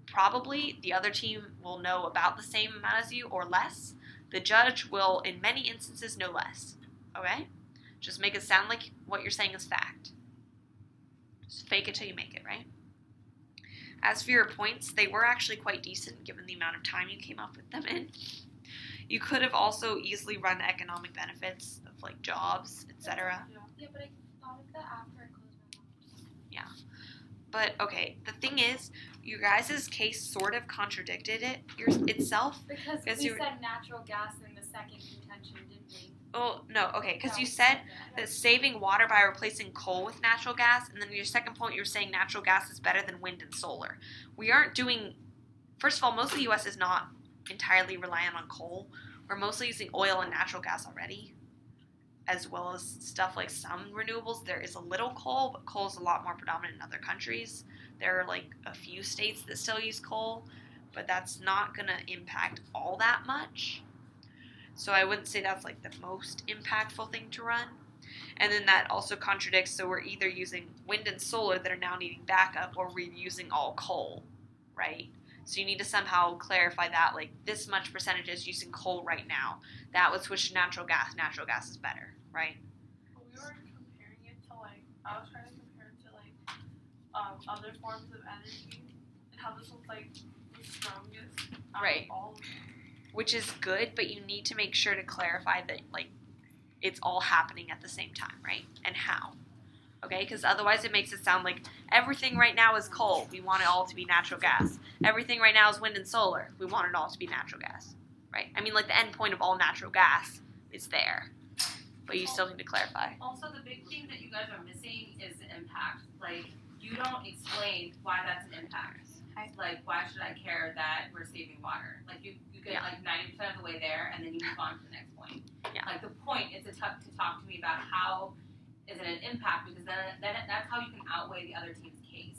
Probably the other team will know about the same amount as you or less. The judge will, in many instances, know less, okay? Just make it sound like what you're saying is fact. Just fake it till you make it, right? As for your points, they were actually quite decent given the amount of time you came up with them in. You could have also easily run economic benefits of like jobs, etc. Yeah, but I thought of that after I closed my mouth. Yeah. But okay, the thing is, you guys' case sort of contradicted itself. Because we said natural gas in the second contention, didn't we? Oh, no, okay, because you said that saving water by replacing coal with natural gas, and then your second point, you're saying natural gas is better than wind and solar. We aren't doing, first of all, most of the U.S. is not entirely reliant on coal. We're mostly using oil and natural gas already, as well as stuff like some renewables. There is a little coal, but coal is a lot more predominant in other countries. There are like a few states that still use coal, but that's not going to impact all that much. So I wouldn't say that's like the most impactful thing to run. And then that also contradicts, so we're either using wind and solar that are now needing backup, or we're using all coal, right? So you need to somehow clarify that, like this much percentage is using coal right now. That would switch to natural gas is better, right? But we were comparing it to like, I was trying to compare it to like other forms of energy and how this one's like the strongest out Right. of all of them. Which is good, but you need to make sure to clarify that like it's all happening at the same time, right? And how. Okay, because otherwise it makes it sound like everything right now is coal. We want it all to be natural gas. Everything right now is wind and solar. We want it all to be natural gas, right? I mean, like the end point of all natural gas is there, but you still need to clarify. Also, the big thing that you guys are missing is the impact. Like, you don't explain why that's an impact. Like, why should I care that we're saving water? Like, you get like 90% of the way there, and then you move on to the next point. Yeah. Like, the point is to talk to me about how is it an impact, because then that's how you can outweigh the other team's case.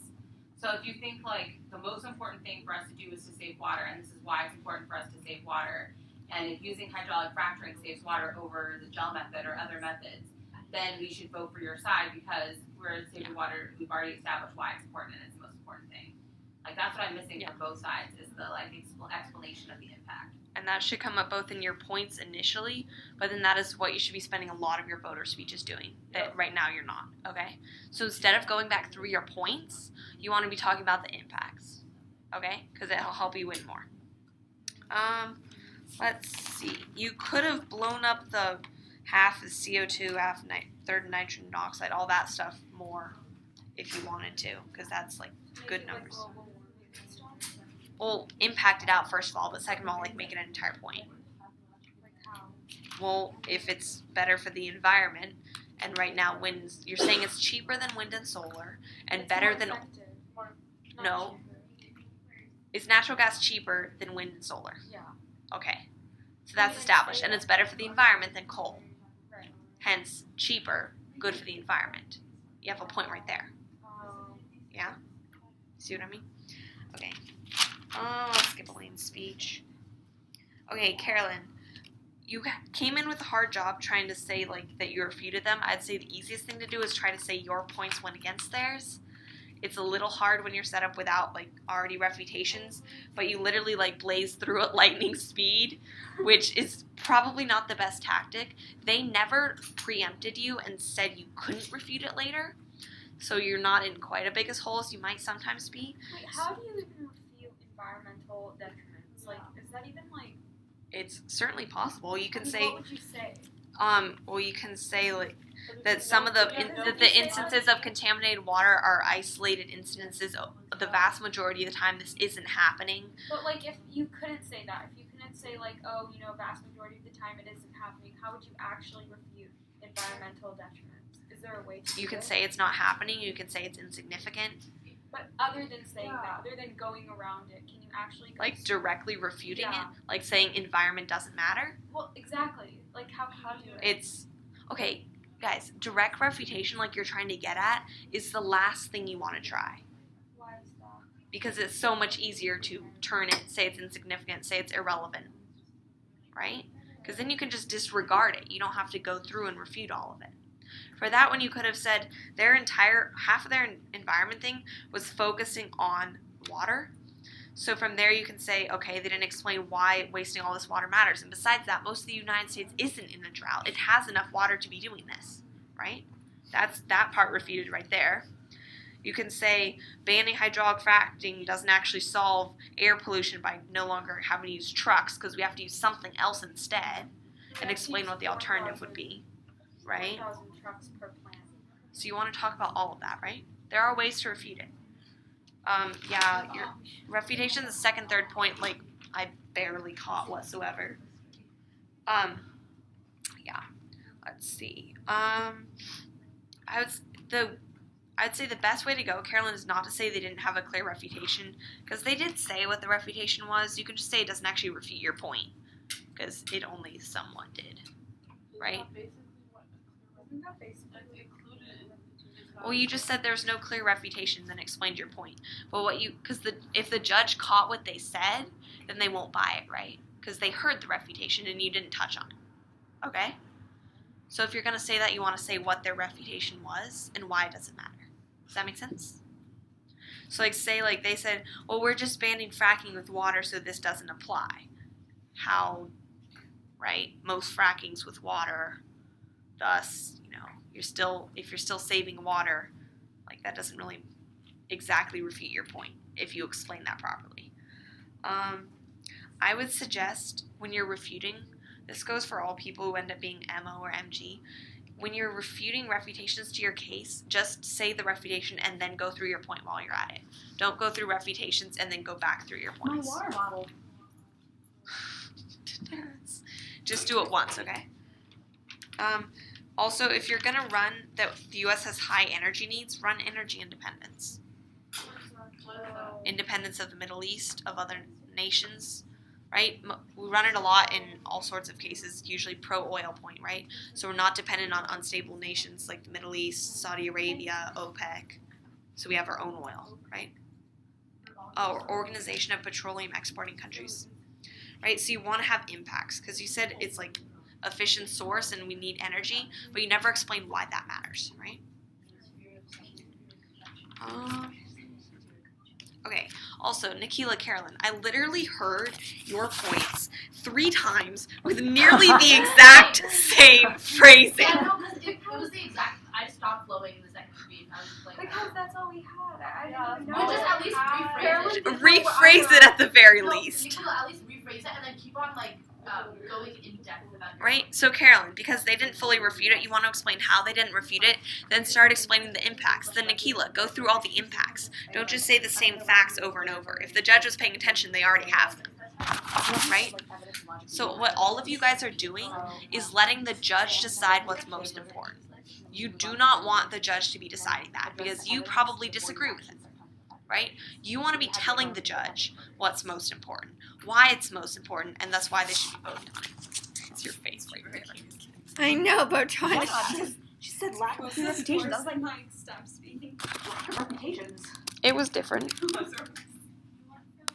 So if you think like the most important thing for us to do is to save water, and this is why it's important for us to save water, and if using hydraulic fracturing saves water over the gel method or other methods, then we should vote for your side because we're saving water. We've already established why it's important, and it's the most important thing. Like, that's what I'm missing from both sides, is the like explanation of the impact. And that should come up both in your points initially, but then that is what you should be spending a lot of your voter speeches doing. That right now you're not, okay? So instead of going back through your points, you want to be talking about the impacts, okay? Because it'll help you win more. Let's see. You could have blown up the half the CO2, half third nitrogen oxide, all that stuff more if you wanted to, because that's like good numbers. Well, impact it out first of all, but second of all, like make it an entire point. well, if it's better for the environment, and right now you're saying it's cheaper than wind and solar, and It's better more than, effective. Or not no, cheaper. is natural gas cheaper than wind and solar? Yeah. Okay, so that's established, and it's better for the environment than coal. Right. Hence, cheaper, good for the environment. You have a point right there. Yeah? See what I mean? Okay. Let's skip Elaine's speech. Okay, Carolyn, you came in with a hard job trying to say, like, that you refuted them. I'd say the easiest thing to do is try to say your points went against theirs. It's a little hard when you're set up without, like, already refutations, but you literally, like, blaze through at lightning speed, which is probably not the best tactic. They never preempted you and said you couldn't refute it later, so you're not in quite a big as hole as you might sometimes be. Wait, how do you even refute environmental detriments? Like, is that even, like... It's certainly possible. You can say... What would you say? Well, you can say, like, that some of the instances of contaminated water are isolated instances. The vast majority of the time, this isn't happening. But, like, if you couldn't say that, if you couldn't say, like, oh, you know, vast majority of the time it isn't happening, how would you actually refute environmental detriments? Is there a way to You do can it? say it's not happening. You can say it's insignificant. But other than saying that, other than going around it, can you actually... Like, directly refuting Yeah. it? Like, saying environment doesn't matter? Well, exactly. Like, how do you do it? It's... Okay, guys, direct refutation, like you're trying to get at, is the last thing you want to try. Why is that? Because it's so much easier to turn it, say it's insignificant, say it's irrelevant. Right? Because then you can just disregard it. You don't have to go through and refute all of it. For that one, you could have said half of their environment thing was focusing on water. So from there, you can say, okay, they didn't explain why wasting all this water matters. And besides that, most of the United States isn't in a drought. It has enough water to be doing this, right? That's that part refuted right there. You can say banning hydraulic fracking doesn't actually solve air pollution by no longer having to use trucks because we have to use something else instead, and explain what the alternative would be, right? 4,000 trucks per plant. So you want to talk about all of that, right? There are ways to refute it. Yeah, your refutation, the second, third point, like, I barely caught whatsoever. Yeah, let's see. I'd say the best way to go, Carolyn, is not to say they didn't have a clear refutation, because they did say what the refutation was. You can just say it doesn't actually refute your point, because it only somewhat did, right? Isn't that basically Well, you just said there's no clear refutation, then explained your point. But if the judge caught what they said, then they won't buy it, right? Because they heard the refutation and you didn't touch on it. Okay? So if you're going to say that, you want to say what their refutation was and why it doesn't matter. Does that make sense? So, like, say, like, they said, well, we're just banning fracking with water, so this doesn't apply. How, right? Most fracking's with water. Thus, you know, if you're still saving water, like, that doesn't really exactly refute your point if you explain that properly. I would suggest when you're refuting, this goes for all people who end up being MO or MG, when you're refuting refutations to your case, just say the refutation and then go through your point while you're at it. Don't go through refutations and then go back through your points. My water bottle. Just do it once, okay? Also, if you're going to run that the U.S. has high energy needs, run energy independence. Independence of the Middle East, of other nations, right? We run it a lot in all sorts of cases, usually pro-oil point, right? So we're not dependent on unstable nations like the Middle East, Saudi Arabia, OPEC. So we have our own oil, right? Oh, Organization of Petroleum Exporting Countries, right? So you want to have impacts because you said it's like efficient source and we need energy, but you never explain why that matters, right? Okay, also, Nikhila, Carolyn, I literally heard your points 3 times with nearly the exact same phrasing. Yeah, no, because it was the exact. I stopped flowing in the second speed. I was just like, Because that's all we had. I didn't you know. just at least rephrase it. Rephrase it at the very least. You can at least rephrase it and then keep on like going in depth about it. Right? So Carolyn, because they didn't fully refute it, you want to explain how they didn't refute it, then start explaining the impacts. Then Nikhila, go through all the impacts. Don't just say the same facts over and over. If the judge was paying attention, they already have them. Right? So what all of you guys are doing is letting the judge decide what's most important. You do not want the judge to be deciding that because you probably disagree with it, right? You want to be telling the judge what's most important, why it's most important, and that's why they should be voting on it. It's your face right there. I know, but I'm trying to. She said lack of reputation. I was like, Mike, stop speaking. Reputations. It was different.